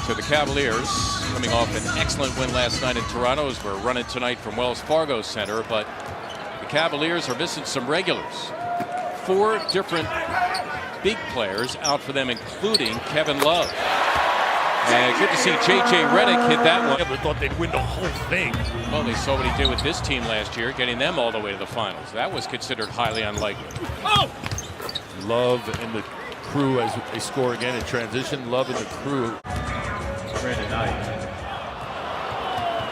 So the Cavaliers, coming off an excellent win last night in Toronto, as we're running tonight from Wells Fargo Center, but the Cavaliers are missing some regulars. 4 different big players out for them, including Kevin Love. And good to see J.J. Redick hit that one. Never thought they'd win the whole thing. Well, they saw what he did with this team last year, getting them all the way to the finals. That was considered highly unlikely. Oh! Love and the crew as they score again in transition. Love and the crew. Brandon Knight.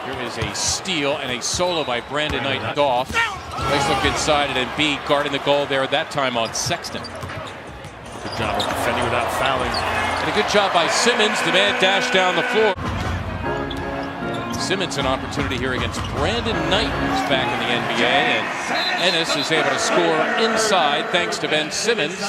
Here is a steal and a solo by Brandon Knight off. Nice look inside, and Embiid guarding the goal there, that time on Sexton. Good job of defending without fouling. And a good job by Simmons. The man dashed down the floor. Simmons an opportunity here against Brandon Knight, who's back in the NBA. And Ennis is able to score inside thanks to Ben Simmons.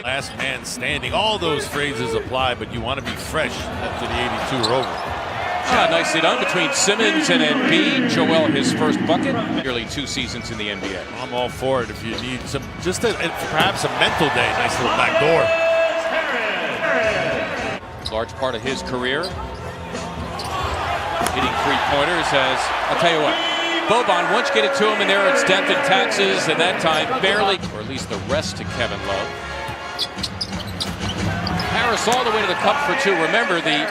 Last man standing. All those phrases apply, but you want to be fresh after the 82 are over. Nicely done between Simmons and Embiid. Joel, his first bucket. Nearly 2 seasons in the NBA. I'm all for it if you need some, just perhaps a mental day. Nice little back door. Large part of his career. Hitting 3-pointers as, I'll tell you what, Boban, once you get it to him, and there it's death and taxes, and that time barely, or at least the rest to Kevin Love. Harris all the way to the cup for 2. Remember, the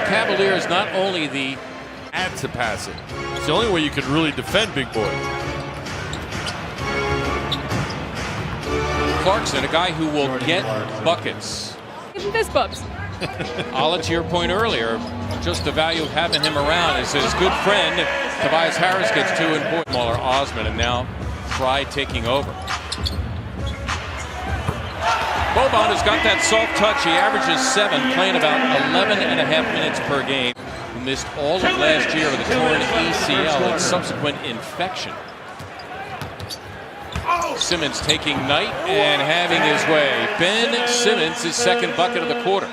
Cavaliers not only the Add to pass it. It's the only way you can really defend big boy. Clarkson, a guy who will get buckets. Give him fist bumps. I'll to your point earlier, just the value of having him around is his good friend Tobias Harris gets 2 important. Smaller Osman, and now Fry taking over. Boban has got that soft touch. He averages 7, playing about 11.5 minutes per game. Who missed all of last year with a torn ACL and subsequent infection. Simmons taking Knight and having his way. Ben Simmons, his second bucket of the quarter.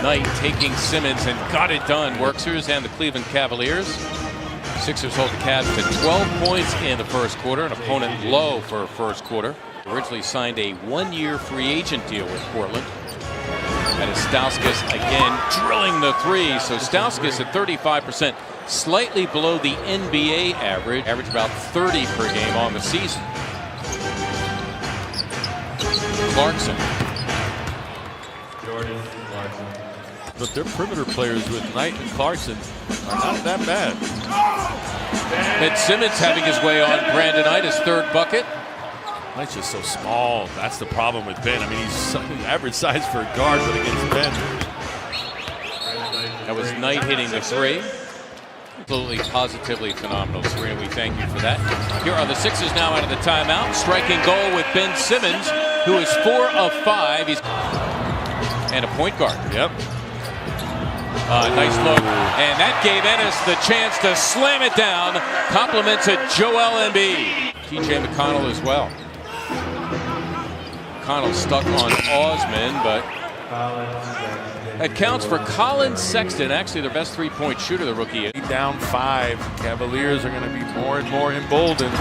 Knight taking Simmons and got it done. Worksers and the Cleveland Cavaliers. Sixers hold the Cavs to 12 points in the first quarter, an opponent low for a first quarter. Originally signed a 1-year free agent deal with Portland. That is Stauskas again drilling the 3. So Stauskas at 35%, slightly below the NBA average. Average about 30 per game on the season. Clarkson. Jordan Clarkson. But their perimeter players with Knight and Clarkson are not that bad. Ben Simmons having his way on Brandon Knight, his 3rd bucket. Knight's just so small. That's the problem with Ben. I mean, he's average size for a guard, but against Ben. That was Knight hitting the 3. Absolutely, positively phenomenal. Serena, we thank you for that. Here are the Sixers now out of the timeout. Striking goal with Ben Simmons, who is 4 of 5. He's and a point guard. Yep. Nice look, and that gave Ennis the chance to slam it down. Compliment to Joel Embiid. T.J. McConnell as well. McConnell stuck on Osman, but that counts for Colin Sexton, actually their best 3-point shooter, the rookie. Down 5. Cavaliers are going to be more and more emboldened.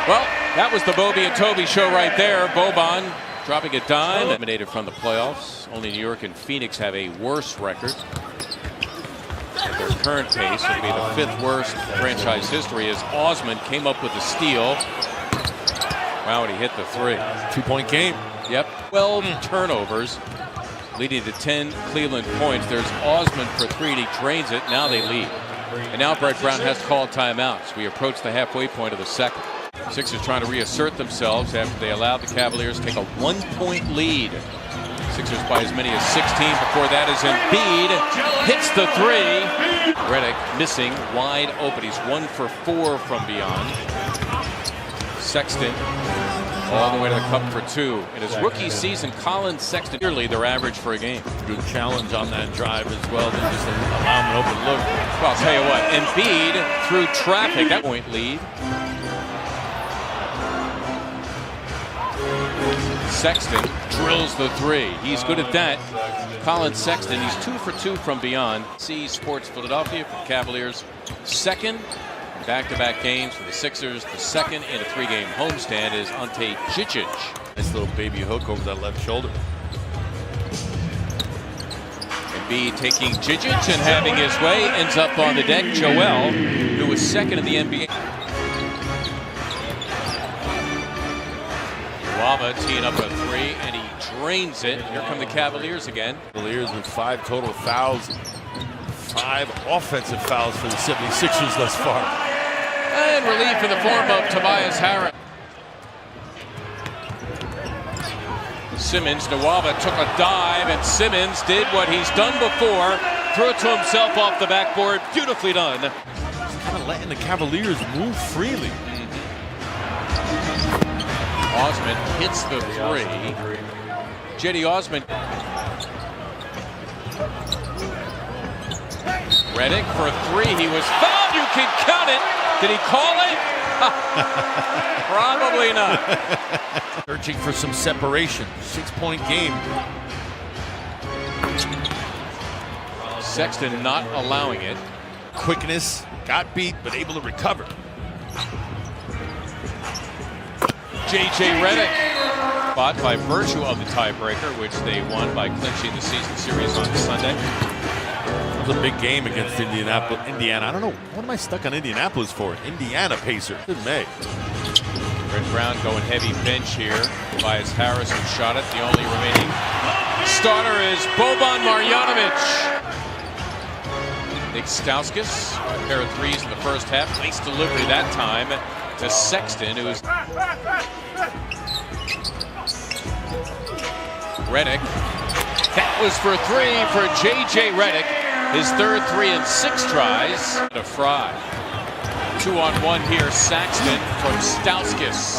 Well, that was the Bobby and Toby show right there. Boban dropping a dime. Eliminated from the playoffs. Only New York and Phoenix have a worse record. At their current pace, it'll be the 5th worst in franchise history as Osman came up with the steal. Wow, and he hit the 3. 2-point game. Yep, 12 turnovers, leading to 10 Cleveland points. There's Osman for 3, and he drains it. Now they lead. And now Brett Brown has to call a timeout as we approach the halfway point of the second. Sixers trying to reassert themselves after they allowed the Cavaliers to take a 1-point lead. Sixers by as many as 16. Before that is Embiid. Hits the 3. Redick missing, wide open. He's 1 for 4 from beyond. Sexton all the way to the cup for 2. In his rookie season, Colin Sexton, nearly their average for a game. Good challenge on that drive as well. They just allow him an open look. Well, I'll tell you what, Embiid through traffic, that point lead. Sexton drills the 3. He's good at that. Colin Sexton, he's 2 for 2 from beyond. C Sports Philadelphia for Cavaliers. 2nd back-to-back games for the Sixers. The 2nd in a 3-game homestand is Ante Cicic. Nice little baby hook over that left shoulder. Embiid taking Jijic and having his way, ends up on the deck. Joel, who was second in the NBA. Wava teeing up a three, and he drains it. Here come the Cavaliers again. Cavaliers with 5 total fouls, 5 offensive fouls for the 76ers thus far. And relief in the form of Tobias Harris. Simmons, Nwaba took a dive, and Simmons did what he's done before. Threw it to himself off the backboard. Beautifully done. Just kind of letting the Cavaliers move freely. Osman hits the three. J.D. Osman. Redick for a three. He was fouled. You can count it. Did he call it? Probably not. Searching for some separation. 6-point game. Sexton not allowing it. Quickness, got beat, but able to recover. J.J. Redick. Spot by virtue of the tiebreaker, which they won by clinching the season series on Sunday. It was a big game against Indiana. I don't know. What am I stuck on Indianapolis for? Indiana Pacers in May. Brett Brown going heavy bench here. Tobias Harris who shot it. The only remaining starter is Boban Marjanovic. Nick Stauskas, a pair of threes in the first half. Nice delivery that time to Sexton, who's Redick. That was for three for J.J. Redick. His third 3 in 6 tries. To Fry. 2-on-1 here. Saxton from Stauskas.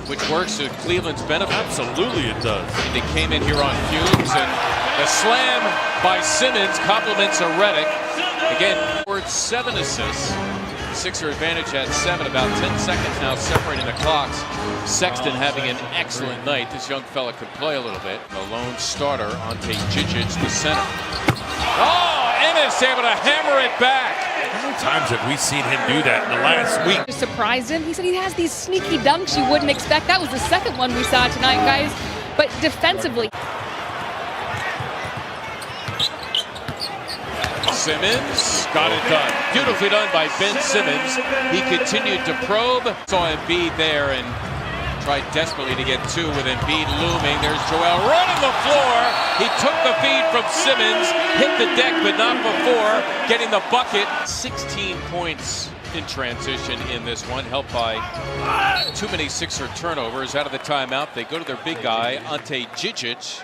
Which works to Cleveland's benefit. Absolutely it does. And they came in here on fumes, and the slam by Simmons compliments a Redick. Again, 7 assists. Sixer advantage at 7, about 10 seconds now separating the clocks. Sexton having an excellent night. This young fella could play a little bit. The lone starter, Ante Jijic, the center. Oh, Ennis able to hammer it back. How many times have we seen him do that in the last week? Just surprised him. He said he has these sneaky dunks you wouldn't expect. That was the second one we saw tonight, guys. But defensively. Simmons got it done. Beautifully done by Ben Simmons. He continued to probe. Saw Embiid there and tried desperately to get 2 with Embiid looming. There's Joel running the floor. He took the feed from Simmons, hit the deck, but not before getting the bucket. 16 points in transition in this one, helped by too many Sixer turnovers. Out of the timeout, they go to their big guy, Ante Jijic.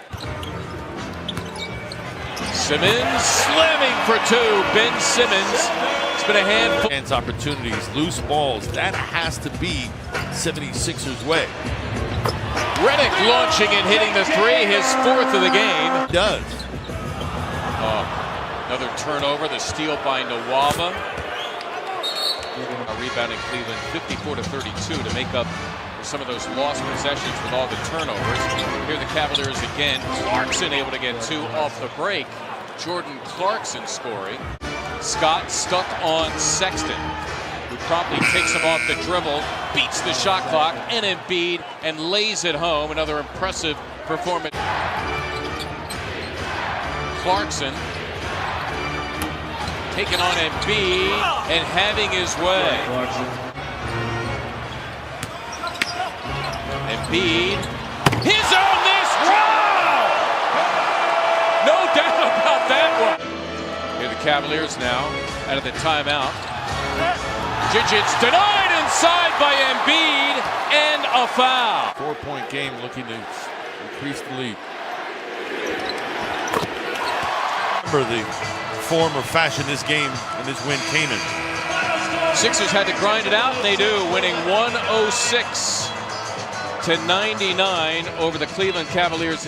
Simmons slamming for 2. Ben Simmons. It's been a handful. Chance opportunities, loose balls. That has to be 76ers way. Redick launching and hitting the 3, his 4th of the game. It does. Another turnover, the steal by Nwaba. Rebounding Cleveland 54-32 to make up for some of those lost possessions with all the turnovers. Here the Cavaliers again. Clarkson able to get 2 off the break. Jordan Clarkson scoring. Scott stuck on Sexton, who promptly takes him off the dribble, beats the shot clock, and Embiid, and lays it home. Another impressive performance. Clarkson taking on Embiid and having his way. Embiid, his own this. Wow! No doubt about that one. Here the Cavaliers now out of the timeout. Jijic denied inside by Embiid, and a foul. 4-point game looking to increase the lead. Remember the form or fashion this game and this win came in. Sixers had to grind it out, and they do, winning 106-99 over the Cleveland Cavaliers.